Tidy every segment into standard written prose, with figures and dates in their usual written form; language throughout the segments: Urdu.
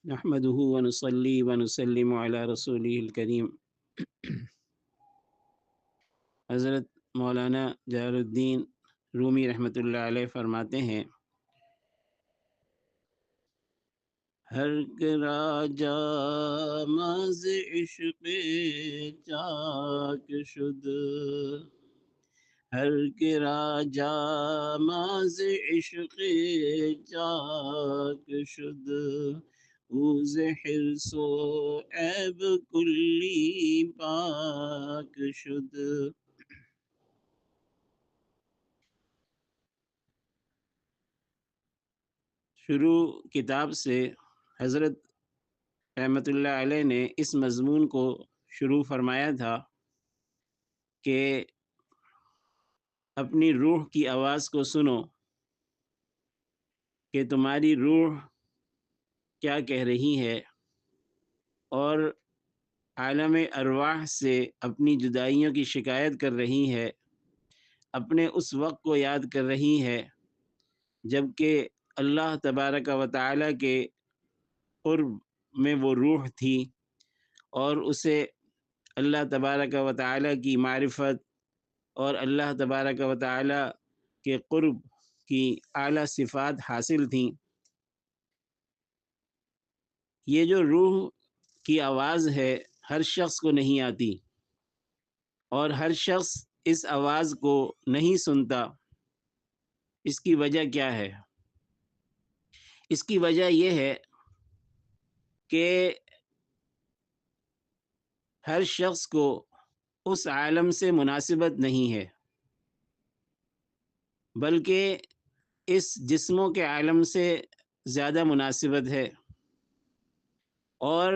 نحمده ونصلي ونسلم على رسوله الكريم. حضرت مولانا جلال الدین رومی رحمۃ اللہ علیہ فرماتے ہیں، ہر راجا ماز عشق چاک شد، ہر راجا ماز عشق چاک شد، اوز حرص و عیب کلی پاک شد. شروع کتاب سے حضرت رحمۃ اللہ علیہ نے اس مضمون کو شروع فرمایا تھا کہ اپنی روح کی آواز کو سنو کہ تمہاری روح کیا کہہ رہی ہے، اور عالم ارواح سے اپنی جدائیوں کی شکایت کر رہی ہے، اپنے اس وقت کو یاد کر رہی ہے جب کہ اللہ تبارک و تعالیٰ کے قرب میں وہ روح تھی، اور اسے اللہ تبارک و تعالیٰ کی معرفت اور اللہ تبارک و تعالیٰ کے قرب کی اعلیٰ صفات حاصل تھیں. یہ جو روح کی آواز ہے ہر شخص کو نہیں آتی، اور ہر شخص اس آواز کو نہیں سنتا. اس کی وجہ کیا ہے؟ اس کی وجہ یہ ہے کہ ہر شخص کو اس عالم سے مناسبت نہیں ہے، بلکہ اس جسموں کے عالم سے زیادہ مناسبت ہے. اور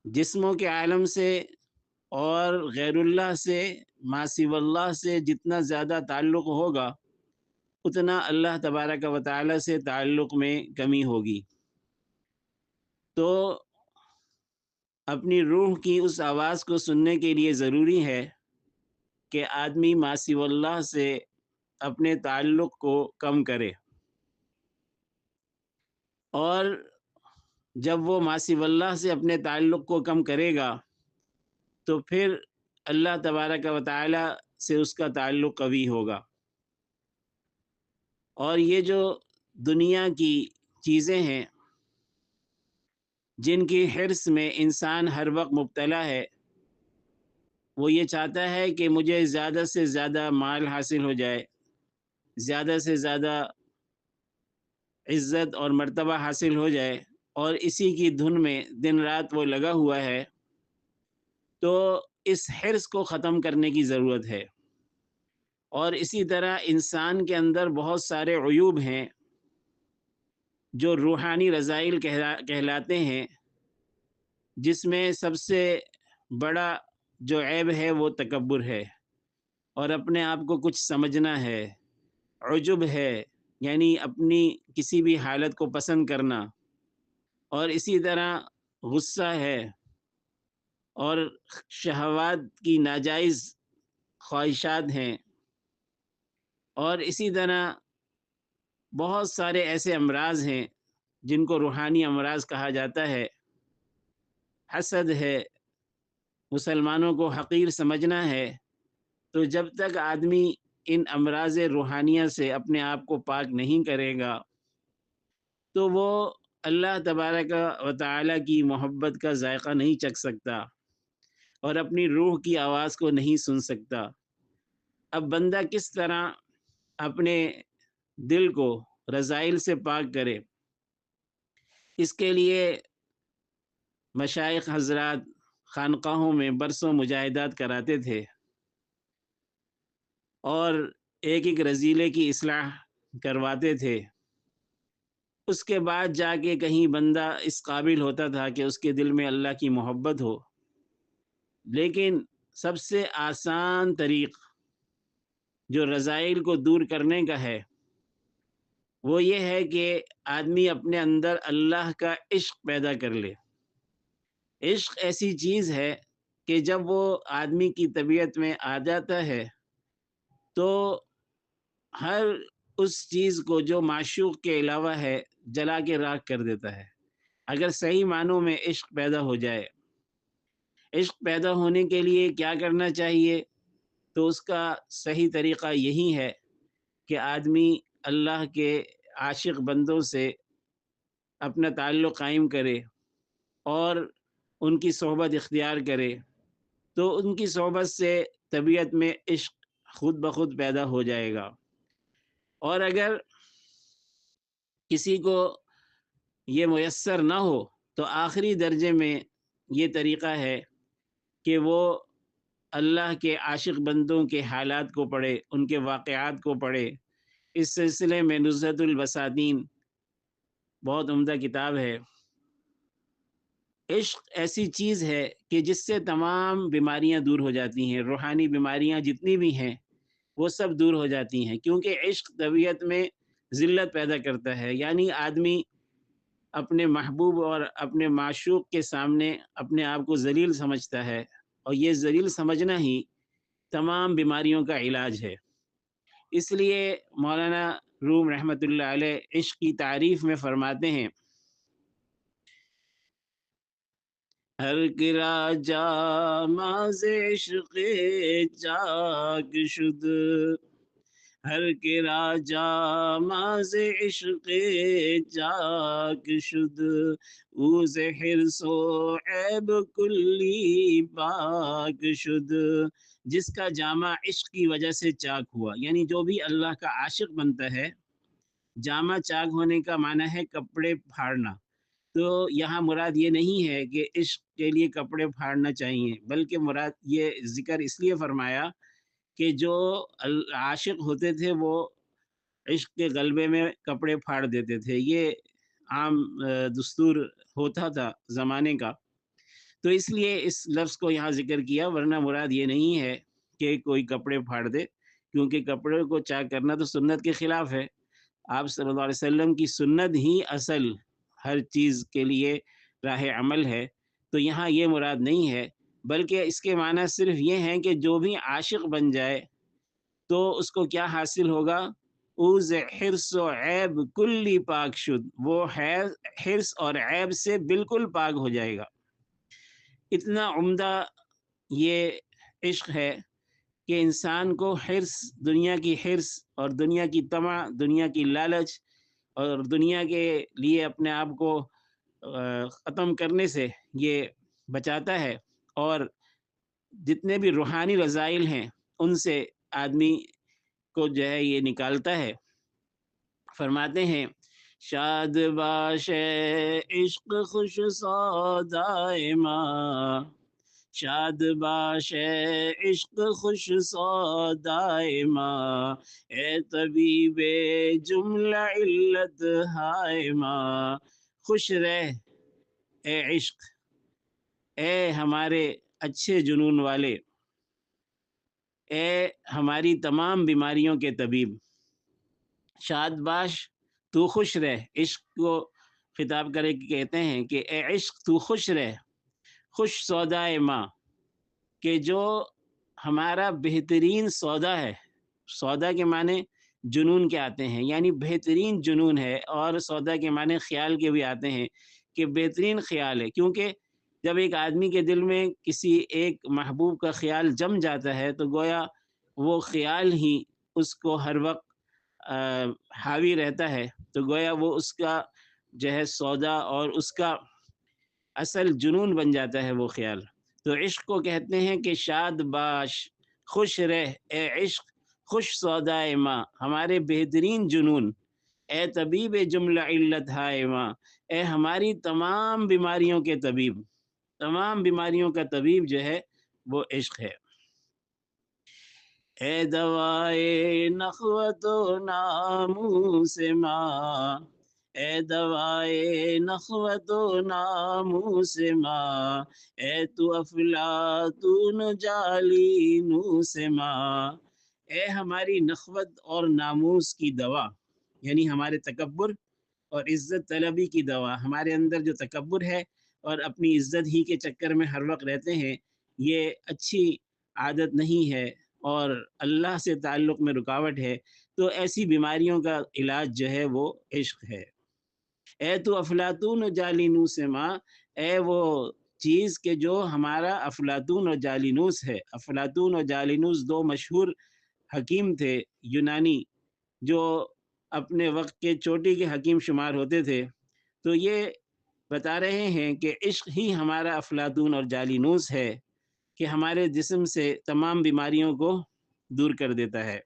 جسموں کے عالم سے اور غیر اللہ سے، ما سوی اللہ سے جتنا زیادہ تعلق ہوگا، اتنا اللہ تبارک و تعالیٰ سے تعلق میں کمی ہوگی. تو اپنی روح کی اس آواز کو سننے کے لیے ضروری ہے کہ آدمی ما سوی اللہ سے اپنے تعلق کو کم کرے، اور جب وہ ما سوی اللہ سے اپنے تعلق کو کم کرے گا تو پھر اللہ تبارک و تعالیٰ سے اس کا تعلق قوی ہوگا. اور یہ جو دنیا کی چیزیں ہیں جن کی حرص میں انسان ہر وقت مبتلا ہے، وہ یہ چاہتا ہے کہ مجھے زیادہ سے زیادہ مال حاصل ہو جائے، زیادہ سے زیادہ عزت اور مرتبہ حاصل ہو جائے، اور اسی کی دھن میں دن رات وہ لگا ہوا ہے. تو اس حرص کو ختم کرنے کی ضرورت ہے. اور اسی طرح انسان کے اندر بہت سارے عیوب ہیں جو روحانی رذائل کہلاتے ہیں، جس میں سب سے بڑا جو عیب ہے وہ تکبر ہے، اور اپنے آپ کو کچھ سمجھنا ہے. عجب ہے، یعنی اپنی کسی بھی حالت کو پسند کرنا. اور اسی طرح غصہ ہے، اور شہوات کی ناجائز خواہشات ہیں. اور اسی طرح بہت سارے ایسے امراض ہیں جن کو روحانی امراض کہا جاتا ہے. حسد ہے، مسلمانوں کو حقیر سمجھنا ہے. تو جب تک آدمی ان امراض روحانیہ سے اپنے آپ کو پاک نہیں کرے گا تو وہ اللہ تبارک و تعالیٰ کی محبت کا ذائقہ نہیں چکھ سکتا، اور اپنی روح کی آواز کو نہیں سن سکتا. اب بندہ کس طرح اپنے دل کو رذائل سے پاک کرے؟ اس کے لیے مشائخ حضرات خانقاہوں میں برسوں مجاہدات کراتے تھے، اور ایک ایک رذیلے کی اصلاح کرواتے تھے. اس کے بعد جا کے کہیں بندہ اس قابل ہوتا تھا کہ اس کے دل میں اللہ کی محبت ہو. لیکن سب سے آسان طریق جو رذائل کو دور کرنے کا ہے وہ یہ ہے کہ آدمی اپنے اندر اللہ کا عشق پیدا کر لے. عشق ایسی چیز ہے کہ جب وہ آدمی کی طبیعت میں آ جاتا ہے تو ہر اس چیز کو جو معشوق کے علاوہ ہے جلا کے راکھ کر دیتا ہے. اگر صحیح معنوں میں عشق پیدا ہو جائے، عشق پیدا ہونے کے لیے کیا کرنا چاہیے؟ تو اس کا صحیح طریقہ یہی ہے کہ آدمی اللہ کے عاشق بندوں سے اپنا تعلق قائم کرے اور ان کی صحبت اختیار کرے، تو ان کی صحبت سے طبیعت میں عشق خود بخود پیدا ہو جائے گا۔ اور اگر کسی کو یہ میسر نہ ہو تو آخری درجے میں یہ طریقہ ہے کہ وہ اللہ کے عاشق بندوں کے حالات کو پڑھے، ان کے واقعات کو پڑھے۔ اس سلسلے میں نزہۃ البساتین بہت عمدہ کتاب ہے۔ عشق ایسی چیز ہے کہ جس سے تمام بیماریاں دور ہو جاتی ہیں، روحانی بیماریاں جتنی بھی ہیں وہ سب دور ہو جاتی ہیں، کیونکہ عشق طبیعت میں ذلت پیدا کرتا ہے، یعنی آدمی اپنے محبوب اور اپنے معشوق کے سامنے اپنے آپ کو ذلیل سمجھتا ہے، اور یہ ذلیل سمجھنا ہی تمام بیماریوں کا علاج ہے۔ اس لیے مولانا روم رحمۃ اللہ علیہ عشق کی تعریف میں فرماتے ہیں، ہر گرا جاماز عشق چاک شد، ہر گرا جاماز عشق چاک شد، اوز حرص و عیب کلی پاک شد۔ جس کا جامع عشق کی وجہ سے چاک ہوا، یعنی جو بھی اللہ کا عاشق بنتا ہے، جامع چاک ہونے کا معنی ہے کپڑے پھاڑنا۔ تو یہاں مراد یہ نہیں ہے کہ عشق کے لیے کپڑے پھاڑنا چاہیے، بلکہ مراد یہ ذکر اس لیے فرمایا کہ جو عاشق ہوتے تھے وہ عشق کے غلبے میں کپڑے پھاڑ دیتے تھے، یہ عام دستور ہوتا تھا زمانے کا، تو اس لیے اس لفظ کو یہاں ذکر کیا، ورنہ مراد یہ نہیں ہے کہ کوئی کپڑے پھاڑ دے، کیونکہ کپڑے کو چاک کرنا تو سنت کے خلاف ہے۔ آپ صلی اللہ علیہ وسلم کی سنت ہی اصل ہر چیز کے لیے راہ عمل ہے، تو یہاں یہ مراد نہیں ہے، بلکہ اس کے معنی صرف یہ ہیں کہ جو بھی عاشق بن جائے تو اس کو کیا حاصل ہوگا؟ اوز حرص و عیب کلی پاک شد، وہ حرص اور عیب سے بالکل پاک ہو جائے گا۔ اتنا عمدہ یہ عشق ہے کہ انسان کو حرص، دنیا کی حرص اور دنیا کی طمع، دنیا کی لالچ اور دنیا کے لیے اپنے آپ کو ختم کرنے سے یہ بچاتا ہے، اور جتنے بھی روحانی رذائل ہیں ان سے آدمی کو جو ہے یہ نکالتا ہے۔ فرماتے ہیں، شاد باش عشق خوش سودائے ماں، شاد باش عشق خوش سودائے ماں، اے طبیب جملہ علت ہائے ماں، خوش رہ اے عشق، اے ہمارے اچھے جنون والے، اے ہماری تمام بیماریوں کے طبیب، شاد باش تو خوش رہ۔ عشق کو خطاب کرے کہ کہتے ہیں کہ اے عشق تو خوش رہ، خوش سودائے ماں، کہ جو ہمارا بہترین سودا ہے۔ سودا کے معنی جنون کے آتے ہیں، یعنی بہترین جنون ہے، اور سودا کے معنی خیال کے بھی آتے ہیں کہ بہترین خیال ہے، کیونکہ جب ایک آدمی کے دل میں کسی ایک محبوب کا خیال جم جاتا ہے تو گویا وہ خیال ہی اس کو ہر وقت حاوی رہتا ہے، تو گویا وہ اس کا جو ہے سودا اور اس کا اصل جنون بن جاتا ہے وہ خیال۔ تو عشق کو کہتے ہیں کہ شاد باش، خوش رہ اے عشق، خوش سودائے ماں، ہمارے بہترین جنون، اے طبیب جملہ علت ہائے ماں، اے ہماری تمام بیماریوں کے طبیب، تمام بیماریوں کا طبیب جو ہے وہ عشق ہے۔ اے دوائے نخوت و ناموس ماں، اے دوائے نخوت و ناموس ماں، اے تو افلاطون جالینوس ماں، اے ہماری نخوت اور ناموس کی دوا، یعنی ہمارے تکبر اور عزت طلبی کی دوا۔ ہمارے اندر جو تکبر ہے اور اپنی عزت ہی کے چکر میں ہر وقت رہتے ہیں، یہ اچھی عادت نہیں ہے اور اللہ سے تعلق میں رکاوٹ ہے، تو ایسی بیماریوں کا علاج جو ہے وہ عشق ہے۔ اے تو افلاطون و جالینوس ماں، اے وہ چیز کہ جو ہمارا افلاطون اور جالینوس ہے۔ افلاطون اور جالینوس دو مشہور حکیم تھے یونانی، جو اپنے وقت کے چوٹی کے حکیم شمار ہوتے تھے۔ تو یہ بتا رہے ہیں کہ عشق ہی ہمارا افلاطون اور جالینوس ہے کہ ہمارے جسم سے تمام بیماریوں کو دور کر دیتا ہے۔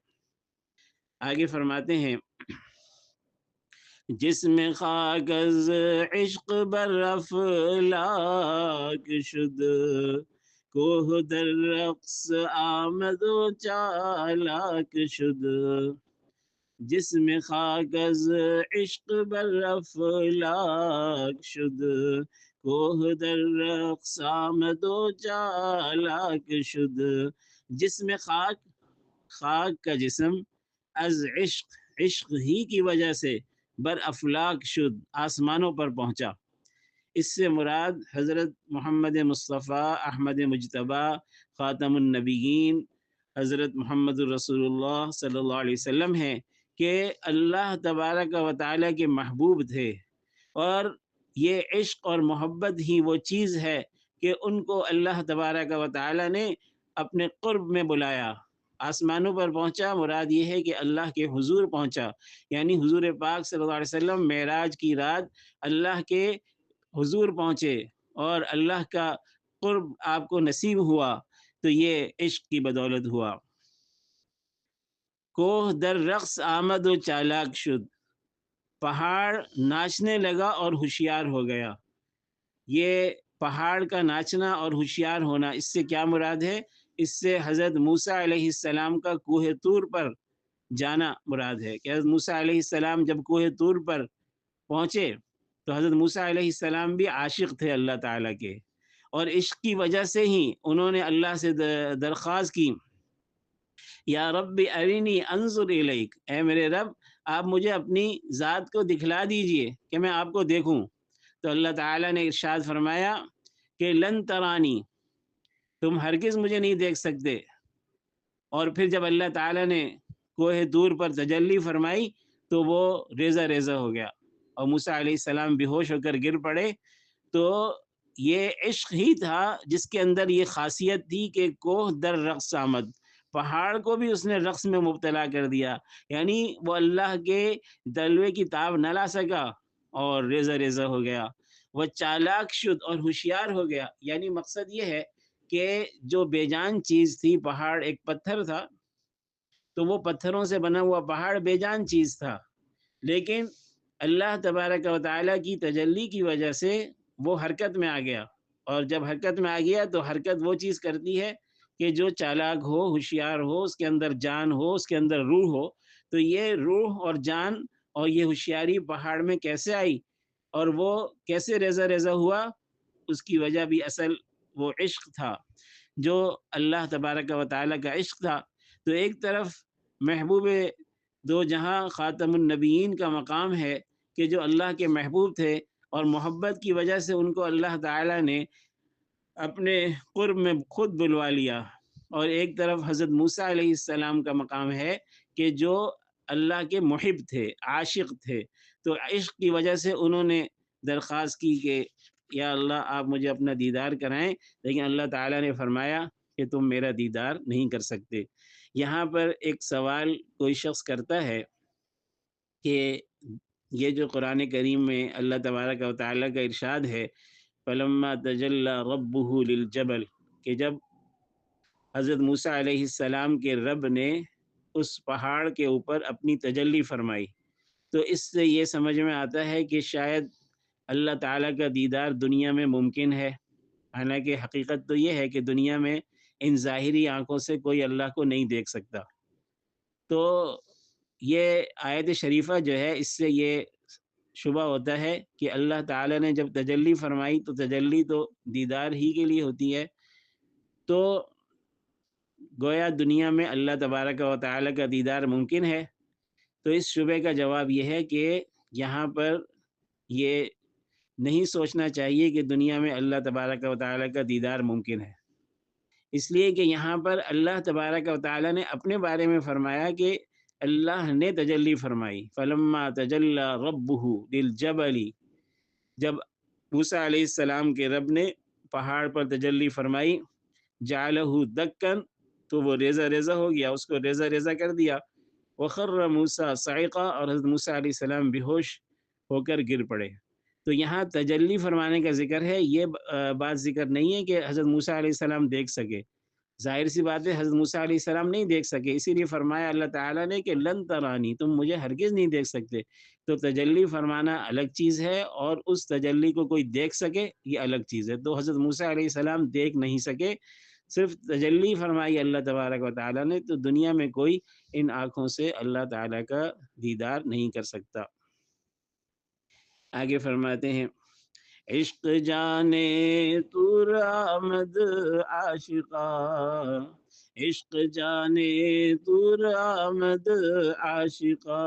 آگے فرماتے ہیں، جسم خاک از عشق بر افلاک شد، کوہ در رقص آمد و چالاک شد۔ جسم خاک از عشق بر افلاک شد، کوہ در رقص آمد و چالاک شد۔ جسم خاک، خاک کا جسم، از عشق، عشق ہی کی وجہ سے، بر افلاک شد، آسمانوں پر پہنچا۔ اس سے مراد حضرت محمد مصطفیٰ احمد مجتبیٰ خاتم النبیین حضرت محمد الرسول اللہ صلی اللہ علیہ وسلم ہیں کہ اللہ تبارک و تعالیٰ کے محبوب تھے، اور یہ عشق اور محبت ہی وہ چیز ہے کہ ان کو اللہ تبارک و تعالیٰ نے اپنے قرب میں بلایا۔ آسمانوں پر پہنچا مراد یہ ہے کہ اللہ کے حضور پہنچا، یعنی حضور پاک صلی اللہ علیہ وسلم معراج کی رات اللہ کے حضور پہنچے اور اللہ کا قرب آپ کو نصیب ہوا، تو یہ عشق کی بدولت ہوا۔ کوہ در رقص آمد و چالاک شد، پہاڑ ناچنے لگا اور ہوشیار ہو گیا۔ یہ پہاڑ کا ناچنا اور ہوشیار ہونا، اس سے کیا مراد ہے؟ اس سے حضرت موسیٰ علیہ السلام کا کوہ طور پر جانا مراد ہے کہ حضرت موسیٰ علیہ السلام جب کوہ طور پر پہنچے تو حضرت موسیٰ علیہ السلام بھی عاشق تھے اللہ تعالیٰ کے، اور عشق کی وجہ سے ہی انہوں نے اللہ سے درخواست کی، یا رب ارینی انظر الیک، اے میرے رب آپ مجھے اپنی ذات کو دکھلا دیجئے کہ میں آپ کو دیکھوں۔ تو اللہ تعالیٰ نے ارشاد فرمایا کہ لن ترانی، تم ہرگز مجھے نہیں دیکھ سکتے۔ اور پھر جب اللہ تعالیٰ نے کوہ طور پر تجلی فرمائی تو وہ ریزہ ریزہ ہو گیا اور موسیٰ علیہ السلام بے ہوش ہو کر گر پڑے۔ تو یہ عشق ہی تھا جس کے اندر یہ خاصیت تھی کہ کوہ در رقص آمد، پہاڑ کو بھی اس نے رقص میں مبتلا کر دیا، یعنی وہ اللہ کے دلوے کی تاب نہ لا سکا اور ریزہ ریزہ ہو گیا۔ وہ چالاک شد، اور ہوشیار ہو گیا، یعنی مقصد یہ ہے کہ جو بے جان چیز تھی، پہاڑ ایک پتھر تھا، تو وہ پتھروں سے بنا ہوا پہاڑ بے جان چیز تھا، لیکن اللہ تبارک و تعالیٰ کی تجلی کی وجہ سے وہ حرکت میں آ گیا، اور جب حرکت میں آ گیا تو حرکت وہ چیز کرتی ہے کہ جو چالاک ہو، ہوشیار ہو، اس کے اندر جان ہو، اس کے اندر روح ہو۔ تو یہ روح اور جان اور یہ ہوشیاری پہاڑ میں کیسے آئی اور وہ کیسے ریزہ ریزہ ہوا؟ اس کی وجہ بھی اصل وہ عشق تھا، جو اللہ تبارک و تعالیٰ کا عشق تھا۔ تو ایک طرف محبوب دو جہاں خاتم النبیین کا مقام ہے کہ جو اللہ کے محبوب تھے اور محبت کی وجہ سے ان کو اللہ تعالیٰ نے اپنے قرب میں خود بلوا لیا، اور ایک طرف حضرت موسیٰ علیہ السلام کا مقام ہے کہ جو اللہ کے محب تھے، عاشق تھے، تو عشق کی وجہ سے انہوں نے درخواست کی کہ یا اللہ آپ مجھے اپنا دیدار کرائیں، لیکن اللہ تعالیٰ نے فرمایا کہ تم میرا دیدار نہیں کر سکتے۔ یہاں پر ایک سوال کوئی شخص کرتا ہے کہ یہ جو قرآن کریم میں اللہ تبارک و تعالیٰ کا ارشاد ہے فَلَمَّا تَجَلَّى رَبُّهُ لِلْجَبَلِ، کہ جب حضرت موسیٰ علیہ السلام کے رب نے اس پہاڑ کے اوپر اپنی تجلی فرمائی، تو اس سے یہ سمجھ میں آتا ہے کہ شاید اللہ تعالیٰ کا دیدار دنیا میں ممکن ہے، حالانکہ حقیقت تو یہ ہے کہ دنیا میں ان ظاہری آنکھوں سے کوئی اللہ کو نہیں دیکھ سکتا۔ تو یہ آیت شریفہ جو ہے اس سے یہ شبہ ہوتا ہے کہ اللہ تعالیٰ نے جب تجلی فرمائی تو تجلی تو دیدار ہی کے لیے ہوتی ہے، تو گویا دنیا میں اللہ تبارک و تعالیٰ کا دیدار ممکن ہے۔ تو اس شبہ کا جواب یہ ہے کہ یہاں پر یہ نہیں سوچنا چاہیے کہ دنیا میں اللہ تبارک و تعالیٰ کا دیدار ممکن ہے، اس لیے کہ یہاں پر اللہ تبارک و تعالیٰ نے اپنے بارے میں فرمایا کہ اللہ نے تجلی فرمائی، فلما تجلی ربہ للجبل، جب موسیٰ علیہ السلام کے رب نے پہاڑ پر تجلی فرمائی، جعلہ دکن، تو وہ ریزہ ریزہ ہو گیا، اس کو ریزہ ریزہ کر دیا، وخر موسیٰ صعقا، اور حضرت موسیٰ علیہ السلام بے ہوش ہو کر گر پڑے۔ تو یہاں تجلی فرمانے کا ذکر ہے، یہ بات ذکر نہیں ہے کہ حضرت موسیٰ علیہ السلام دیکھ سکے، ظاہر سی بات ہے حضرت موسیٰ علیہ السلام نہیں دیکھ سکے، اسی لیے فرمایا اللہ تعالیٰ نے کہ لن ترانی، تم مجھے ہرگز نہیں دیکھ سکتے۔ تو تجلی فرمانا الگ چیز ہے، اور اس تجلی کو کوئی دیکھ سکے یہ الگ چیز ہے۔ تو حضرت موسیٰ علیہ السلام دیکھ نہیں سکے، صرف تجلی فرمائی اللہ تبارک و تعالیٰ نے، تو دنیا میں کوئی ان آنکھوں سے اللہ تعالیٰ کا دیدار نہیں کر سکتا۔ آگے فرماتے ہیں، عشق جانے طور آمد عاشقا، عشق جانے طور آمد عاشقا،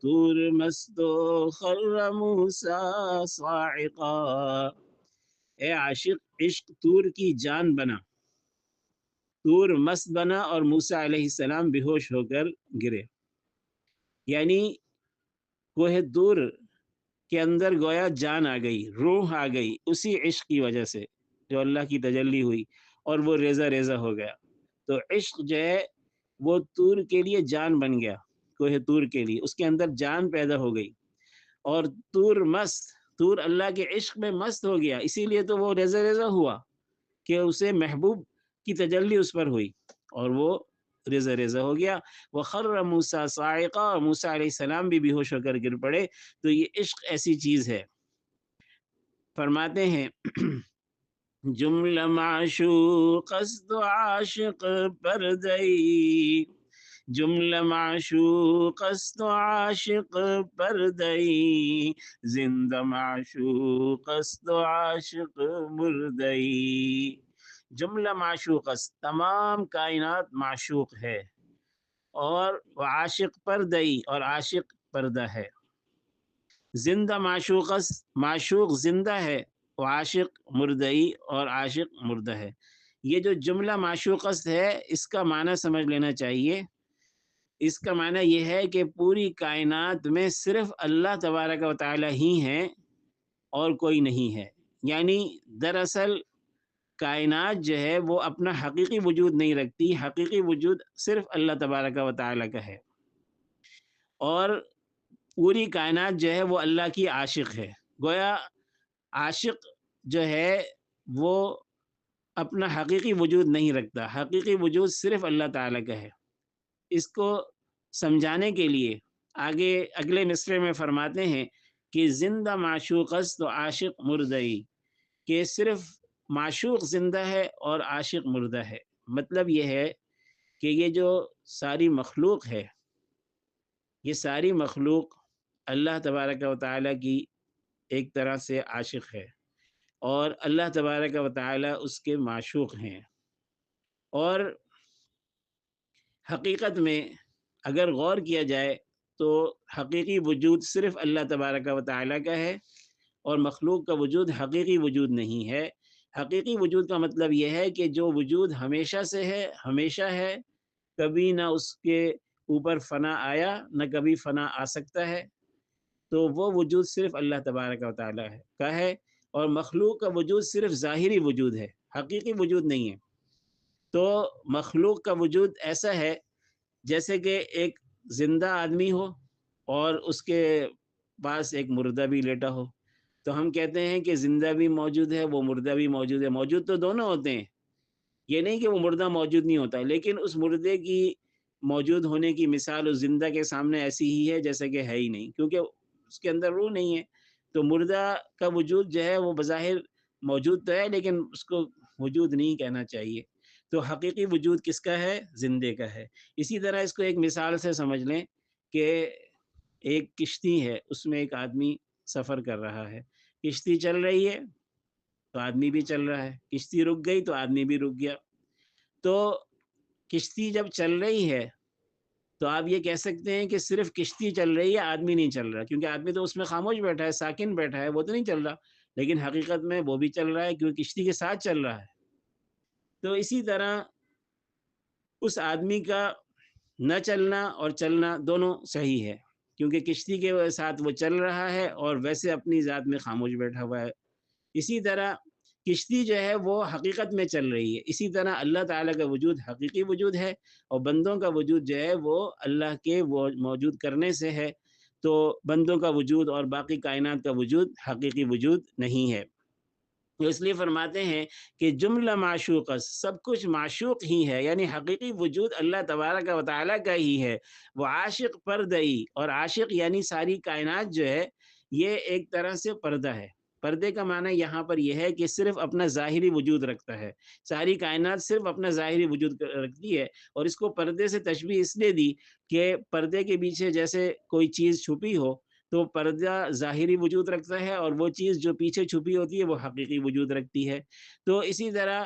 طور مست و خر موسیٰ صاعقا۔ اے عاشق، عشق طور کی جان بنا، طور مست بنا، اور موسیٰ علیہ السلام بے ہوش ہو کر گرے۔ یعنی کوہ طور کے اندر گویا جان آ گئی، روح آ گئی، اسی عشق کی وجہ سے جو اللہ کی تجلی ہوئی، اور وہ ریزہ ریزہ ہو گیا۔ تو عشق جو ہے وہ طور کے لیے جان بن گیا، کوہ طور کے لیے اس کے اندر جان پیدا ہو گئی، اور طور مست، طور اللہ کے عشق میں مست ہو گیا، اسی لیے تو وہ ریزہ ریزہ ہوا کہ اسے محبوب کی تجلی اس پر ہوئی، اور وہ ریزہ ریزہ ہو گیا۔ وَخَرَّ مُوسَىٰ صَاعِقًا، اور موسیٰ علیہ السلام بھی بے ہوش ہو کر گر پڑے۔ تو یہ عشق ایسی چیز ہے۔ فرماتے ہیں، جملہ معشوق است و عاشق پردئی، جملہ معشوق است و عاشق پردئی، زندہ معشوق است و عاشق مردئی۔ جملہ معشوق است، تمام کائنات معشوق ہے، اور وہ عاشق پردئی، اور عاشق پردہ ہے۔ زندہ معشوق است، معشوق زندہ ہے، وہ عاشق مردئی، اور عاشق مردہ ہے۔ یہ جو جملہ معشوق است ہے، اس کا معنی سمجھ لینا چاہیے۔ اس کا معنی یہ ہے کہ پوری کائنات میں صرف اللہ تبارک و تعالی ہی ہیں، اور کوئی نہیں ہے۔ یعنی دراصل کائنات جو ہے وہ اپنا حقیقی وجود نہیں رکھتی، حقیقی وجود صرف اللہ تبارک و تعالی کا ہے، اور پوری کائنات جو ہے وہ اللہ کی عاشق ہے۔ گویا عاشق جو ہے وہ اپنا حقیقی وجود نہیں رکھتا، حقیقی وجود صرف اللہ تعالیٰ کا ہے۔ اس کو سمجھانے کے لیے آگے اگلے مصرعے میں فرماتے ہیں کہ زندہ معشوق است و عاشق مردئی، کہ صرف معشوق زندہ ہے اور عاشق مردہ ہے۔ مطلب یہ ہے کہ یہ جو ساری مخلوق ہے، یہ ساری مخلوق اللہ تبارک و تعالیٰ کی ایک طرح سے عاشق ہے، اور اللہ تبارک و تعالیٰ اس کے معشوق ہیں۔ اور حقیقت میں اگر غور کیا جائے تو حقیقی وجود صرف اللہ تبارک و تعالیٰ کا ہے، اور مخلوق کا وجود حقیقی وجود نہیں ہے۔ حقیقی وجود کا مطلب یہ ہے کہ جو وجود ہمیشہ سے ہے، ہمیشہ ہے، کبھی نہ اس کے اوپر فنا آیا، نہ کبھی فنا آ سکتا ہے، تو وہ وجود صرف اللہ تبارک و تعالیٰ کا ہے۔ اور مخلوق کا وجود صرف ظاہری وجود ہے، حقیقی وجود نہیں ہے۔ تو مخلوق کا وجود ایسا ہے جیسے کہ ایک زندہ آدمی ہو اور اس کے پاس ایک مردہ بھی لیٹا ہو، تو ہم کہتے ہیں کہ زندہ بھی موجود ہے، وہ مردہ بھی موجود ہے۔ موجود تو دونوں ہوتے ہیں، یہ نہیں کہ وہ مردہ موجود نہیں ہوتا، لیکن اس مردے کی موجود ہونے کی مثال اس زندہ کے سامنے ایسی ہی ہے جیسے کہ ہے ہی نہیں، کیونکہ اس کے اندر روح نہیں ہے۔ تو مردہ کا وجود جو ہے وہ بظاہر موجود تو ہے، لیکن اس کو وجود نہیں کہنا چاہیے۔ تو حقیقی وجود کس کا ہے؟ زندے کا ہے۔ اسی طرح اس کو ایک مثال سے سمجھ لیں کہ ایک کشتی ہے، اس میں ایک آدمی سفر کر رہا ہے، کشتی چل رہی ہے تو آدمی بھی چل رہا ہے، کشتی رک گئی تو آدمی بھی رک گیا۔ تو کشتی جب چل رہی ہے تو آپ یہ کہہ سکتے ہیں کہ صرف کشتی چل رہی ہے، آدمی نہیں چل رہا، کیونکہ آدمی تو اس میں خاموش بیٹھا ہے، ساکن بیٹھا ہے، وہ تو نہیں چل رہا، لیکن حقیقت میں وہ بھی چل رہا ہے کیونکہ کشتی کے ساتھ چل رہا ہے۔ تو اسی طرح اس آدمی کا نہ چلنا اور چلنا دونوں صحیح ہے، کیونکہ کشتی کے ساتھ وہ چل رہا ہے اور ویسے اپنی ذات میں خاموش بیٹھا ہوا ہے۔ اسی طرح کشتی جو ہے وہ حقیقت میں چل رہی ہے، اسی طرح اللہ تعالیٰ کا وجود حقیقی وجود ہے، اور بندوں کا وجود جو ہے وہ اللہ کے وہ موجود کرنے سے ہے۔ تو بندوں کا وجود اور باقی کائنات کا وجود حقیقی وجود نہیں ہے۔ وہ اس لیے فرماتے ہیں کہ جملہ معشوق است، سب کچھ معشوق ہی ہے، یعنی حقیقی وجود اللہ تبارک و تعالیٰ کا ہی ہے۔ وہ عاشق پردئی، اور عاشق یعنی ساری کائنات جو ہے یہ ایک طرح سے پردہ ہے۔ پردے کا معنی یہاں پر یہ ہے کہ صرف اپنا ظاہری وجود رکھتا ہے، ساری کائنات صرف اپنا ظاہری وجود رکھتی ہے، اور اس کو پردے سے تشبیہ اس لیے دی کہ پردے کے پیچھے جیسے کوئی چیز چھپی ہو، تو پردہ ظاہری وجود رکھتا ہے، اور وہ چیز جو پیچھے چھپی ہوتی ہے وہ حقیقی وجود رکھتی ہے۔ تو اسی طرح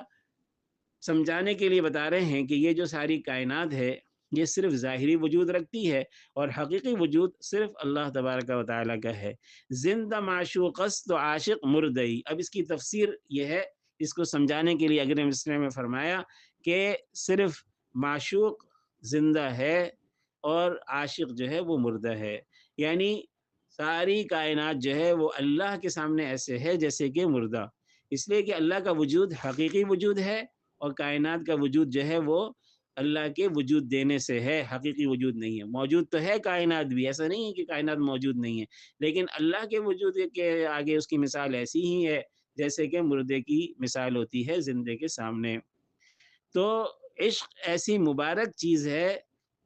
سمجھانے کے لیے بتا رہے ہیں کہ یہ جو ساری کائنات ہے یہ صرف ظاہری وجود رکھتی ہے، اور حقیقی وجود صرف اللہ تبارک و تعالیٰ کا ہے۔ زندہ معشوق است تو عاشق مردئی، اب اس کی تفسیر یہ ہے، اس کو سمجھانے کے لیے اگلے مصرعے میں فرمایا کہ صرف معشوق زندہ ہے اور عاشق جو ہے وہ مردہ ہے، یعنی ساری کائنات جو ہے وہ اللہ کے سامنے ایسے ہے جیسے کہ مردہ، اس لیے کہ اللہ کا وجود حقیقی وجود ہے، اور کائنات کا وجود جو ہے وہ اللہ کے وجود دینے سے ہے، حقیقی وجود نہیں ہے۔ موجود تو ہے کائنات بھی، ایسا نہیں ہے کہ کائنات موجود نہیں ہے، لیکن اللہ کے وجود کے آگے اس کی مثال ایسی ہی ہے جیسے کہ مردے کی مثال ہوتی ہے زندے کے سامنے۔ تو عشق ایسی مبارک چیز ہے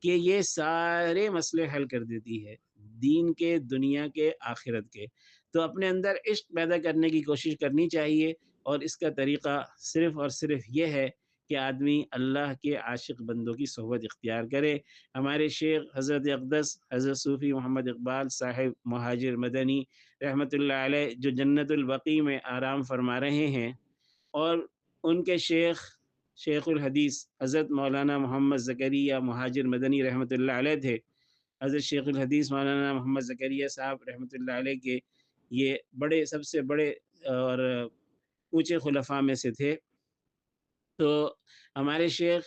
کہ یہ سارے مسئلے حل کر دیتی ہے، دین کے، دنیا کے، آخرت کے۔ تو اپنے اندر عشق پیدا کرنے کی کوشش کرنی چاہیے، اور اس کا طریقہ صرف اور صرف یہ ہے کہ آدمی اللہ کے عاشق بندوں کی صحبت اختیار کرے۔ ہمارے شیخ حضرت اقدس حضرت صوفی محمد اقبال صاحب مہاجر مدنی رحمۃ اللہ علیہ جو جنت البقیع میں آرام فرما رہے ہیں، اور ان کے شیخ شیخ الحدیث حضرت مولانا محمد زکریہ مہاجر مدنی رحمۃ اللہ علیہ تھے۔ حضرت شیخ الحدیث مولانا محمد زکریہ صاحب رحمۃ اللہ علیہ کے یہ بڑے، سب سے بڑے اور اونچے خلفاء میں سے تھے۔ تو ہمارے شیخ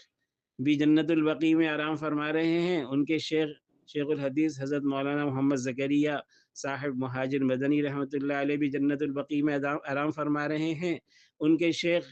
بھی جنت البقیع میں آرام فرما رہے ہیں، ان کے شیخ شیخ الحدیث حضرت مولانا محمد زکریہ صاحب مہاجر مدنی رحمۃ اللہ علیہ بھی جنت البقیع میں آرام فرما رہے ہیں۔ ان کے شیخ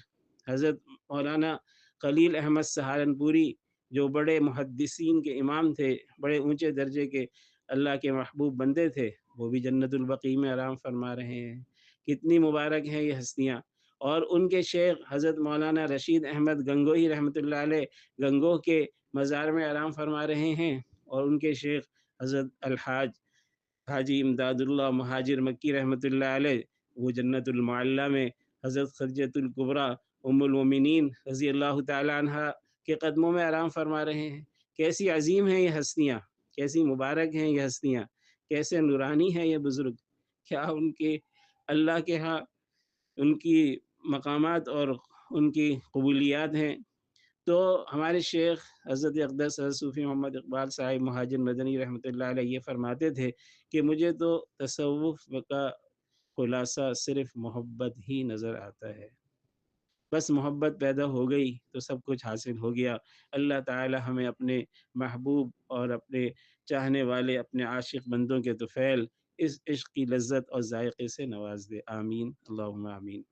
حضرت مولانا خلیل احمد سہارنپوری جو بڑے محدثین کے امام تھے، بڑے اونچے درجے کے اللہ کے محبوب بندے تھے، وہ بھی جنت البقیع میں آرام فرما رہے ہیں۔ کتنی مبارک ہیں یہ ہستیاں۔ اور ان کے شیخ حضرت مولانا رشید احمد گنگوہی رحمۃ اللہ علیہ گنگوہ کے مزار میں آرام فرما رہے ہیں، اور ان کے شیخ حضرت الحاج حاجی امداد اللہ مہاجر مکی رحمۃ اللہ علیہ وہ جنت المعلیٰ میں حضرت خدیجۃ الکبریٰ ام المومنین رضی اللہ تعالی عنہ کے قدموں میں آرام فرما رہے ہیں۔ کیسی عظیم ہیں یہ ہستیاں، کیسی مبارک ہیں یہ ہستیاں، کیسے نورانی ہیں یہ بزرگ، کیا ان کے اللہ کے ہاں ان کی مقامات اور ان کی قبولیات ہیں۔ تو ہمارے شیخ حضرت اقدس حضرت صوفی محمد اقبال صاحب مہاجر مدنی رحمۃ اللہ علیہ یہ فرماتے تھے کہ مجھے تو تصوف کا خلاصہ صرف محبت ہی نظر آتا ہے، بس محبت پیدا ہو گئی تو سب کچھ حاصل ہو گیا۔ اللہ تعالی ہمیں اپنے محبوب اور اپنے چاہنے والے اپنے عاشق بندوں کے طفیل اس عشق کی لذت اور ذائقے سے نواز دے، آمین، اللہم آمین۔